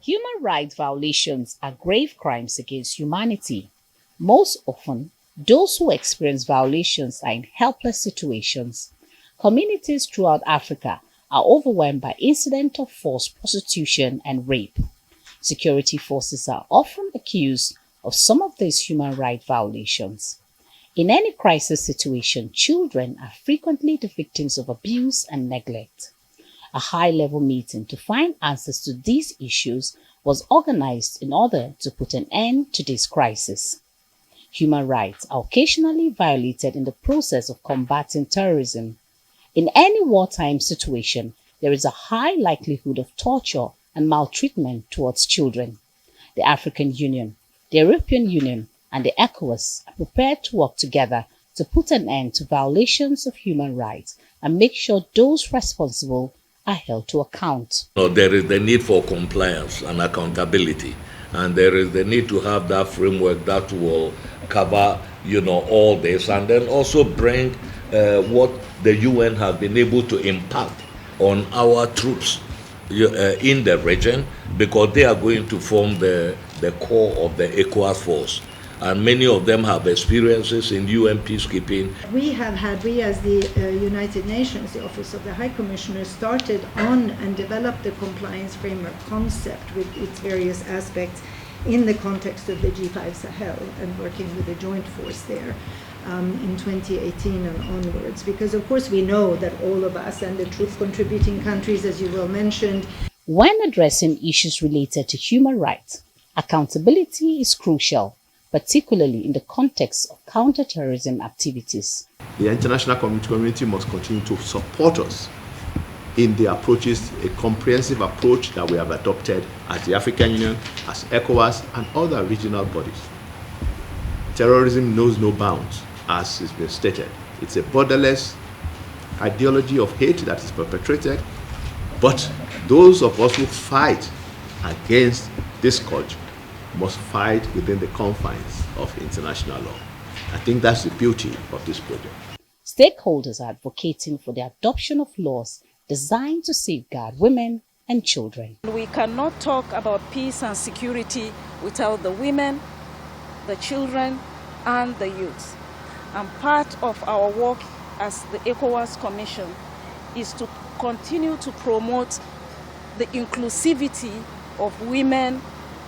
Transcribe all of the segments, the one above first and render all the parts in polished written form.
Human rights violations are grave crimes against humanity. Most often, those who experience violations are in helpless situations. Communities throughout Africa are overwhelmed by incidents of forced prostitution and rape. Security forces are often accused of some of these human rights violations. In any crisis situation, children are frequently the victims of abuse and neglect. A high-level meeting to find answers to these issues was organized in order to put an end to this crisis. Human rights are occasionally violated in the process of combating terrorism. In any wartime situation, there is a high likelihood of torture and maltreatment towards children. The African Union, the European Union, and the ECOWAS are prepared to work together to put an end to violations of human rights and make sure those responsible are held to account. There is the need for compliance and accountability, and there is the need to have that framework that will cover, all this, and then also bring what the UN has been able to impact on our troops in the region, because they are going to form the core of the ECOWAS force. And many of them have experiences in UN peacekeeping. We as the United Nations, the Office of the High Commissioner, started on and developed the compliance framework concept with its various aspects in the context of the G5 Sahel and working with the joint force there in 2018 and onwards. Because of course we know that all of us and the troop contributing countries, as you well mentioned. When addressing issues related to human rights, accountability is crucial, particularly in the context of counterterrorism activities. The international community must continue to support us in the approaches, a comprehensive approach that we have adopted as the African Union, as ECOWAS, and other regional bodies. Terrorism knows no bounds, as has been stated. It's a borderless ideology of hate that is perpetrated, but those of us who fight against this culture must fight within the confines of international law. I think that's the beauty of this project. Stakeholders are advocating for the adoption of laws designed to safeguard women and children. We cannot talk about peace and security without the women, the children, and the youth. And part of our work as the ECOWAS Commission is to continue to promote the inclusivity of women,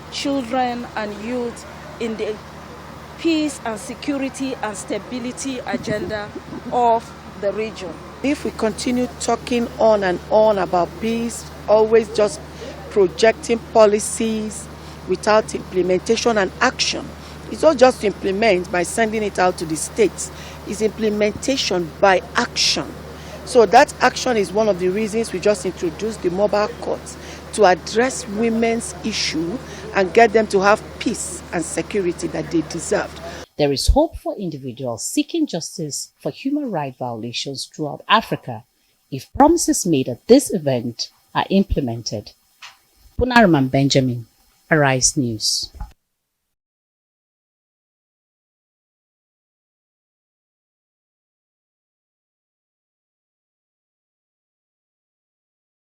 children, and youth in the peace and security and stability agenda of the region. If we continue talking on and on about peace, always just projecting policies without implementation and action, it's not just to implement by sending it out to the states, it's implementation by action. So that action is one of the reasons we just introduced the mobile courts, to address women's issue and get them to have peace and security that they deserved. There is hope for individuals seeking justice for human rights violations throughout Africa if promises made at this event are implemented. Punaraman Benjamin, Arise News.